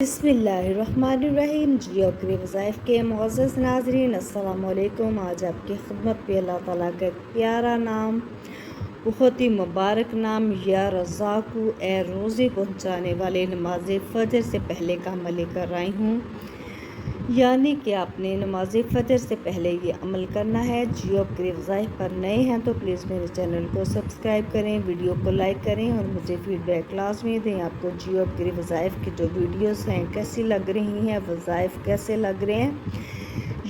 بسم اللہ الرحمن الرحیم۔ جیو کے وظائف کے معزز ناظرین، السلام علیکم۔ آج آپ کی خدمت پہ اللہ تعالیٰ کا ایک پیارا نام، بہت ہی مبارک نام، یا رزاقو، اے روزی پہنچانے والے، نماز فجر سے پہلے کا عمل لے کر آئی ہوں۔ یعنی کہ آپ نے نماز فجر سے پہلے یہ عمل کرنا ہے۔ جیو کے وظائف پر نئے ہیں تو پلیز میرے چینل کو سبسکرائب کریں، ویڈیو کو لائک کریں اور مجھے فیڈ بیک لازمی دیں۔ آپ کو جیو کے وظائف کی جو ویڈیوز ہیں کیسی لگ رہی ہیں، وظائف کیسے لگ رہے ہیں۔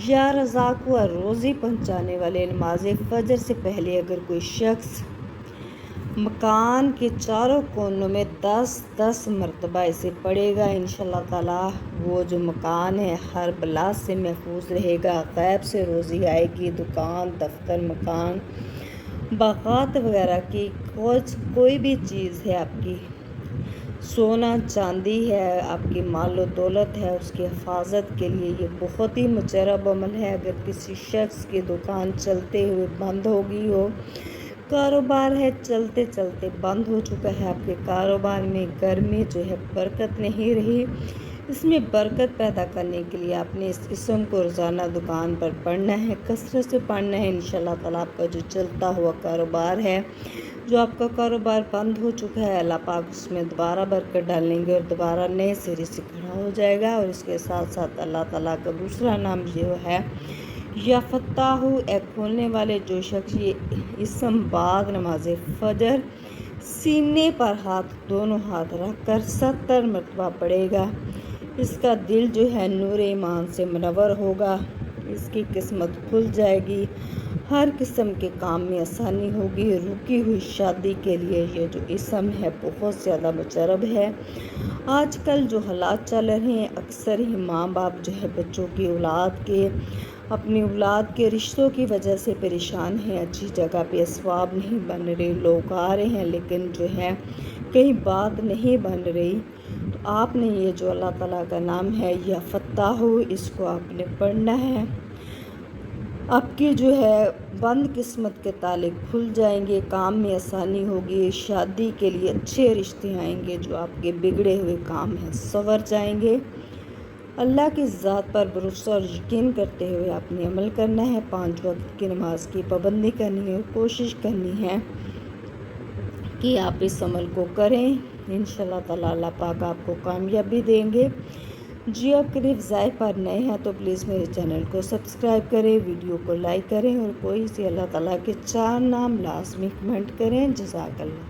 یا رزاق و روزی پہنچانے والے، نماز فجر سے پہلے اگر کوئی شخص مکان کے چاروں کونوں میں 10 مرتبہ اسے پڑھے گا، انشاءاللہ تعالیٰ وہ جو مکان ہے ہر بلا سے محفوظ رہے گا، غیب سے روزی آئے گی، دکان، دفتر، مکان، باغات وغیرہ کی کوئی بھی چیز ہے، آپ کی سونا چاندی ہے، آپ کی مال و دولت ہے، اس کی حفاظت کے لیے یہ بہت ہی مجرب عمل ہے۔ اگر کسی شخص کی دکان چلتے ہوئے بند ہو گئی ہو، کاروبار ہے چلتے چلتے بند ہو چکا ہے، آپ کے کاروبار میں گرمی جو ہے برکت نہیں رہی، اس میں برکت پیدا کرنے کے لیے آپ نے اس اسم کو روزانہ دکان پر پڑھنا ہے، کثرت سے پڑھنا ہے۔ انشاءاللہ تعالیٰ آپ کا جو چلتا ہوا کاروبار ہے، جو آپ کا کاروبار بند ہو چکا ہے، اللہ پاک اس میں دوبارہ برکت ڈالیں گے اور دوبارہ نئے سرے سے کھڑا ہو جائے گا۔ اور اس کے ساتھ ساتھ اللہ تعالیٰ کا دوسرا نام جو ہے یا فتاح، اے کھولنے والے، جو شخص یہ اسم بعد نماز فجر سینے پر دونوں ہاتھ رکھ کر 70 مرتبہ پڑھے گا، اس کا دل جو ہے نور ایمان سے منور ہوگا، اس کی قسمت کھل جائے گی، ہر قسم کے کام میں آسانی ہوگی۔ رکی ہوئی شادی کے لیے یہ جو اسم ہے بہت زیادہ مجرب ہے۔ آج کل جو حالات چل رہے ہیں، اکثر ہی ماں باپ جو ہے بچوں کی اپنی اولاد کے رشتوں کی وجہ سے پریشان ہیں، اچھی جگہ پہ اسباب نہیں بن رہے، لوگ آ رہے ہیں لیکن جو ہے کہیں بات نہیں بن رہی، تو آپ نے یہ جو اللہ تعالیٰ کا نام ہے یا فتاح، اس کو آپ نے پڑھنا ہے۔ آپ کی جو ہے بند قسمت کے تالے کھل جائیں گے، کام میں آسانی ہوگی، شادی کے لیے اچھے رشتے آئیں گے، جو آپ کے بگڑے ہوئے کام ہیں سنور جائیں گے۔ اللہ کی ذات پر بھروسہ اور یقین کرتے ہوئے آپ نے عمل کرنا ہے، 5 وقت کی نماز کی پابندی کرنی ہے اور کوشش کرنی ہے کہ آپ اس عمل کو کریں، انشاءاللہ تعالیٰ اللہ پاک آپ کو کامیابی دیں گے۔ جیو کے وظائف پر نئے ہیں تو پلیز میرے چینل کو سبسکرائب کریں، ویڈیو کو لائک کریں اور کوئی سی اللہ تعالیٰ کے 4 نام لازمی کمنٹ کریں۔ جزاک اللہ۔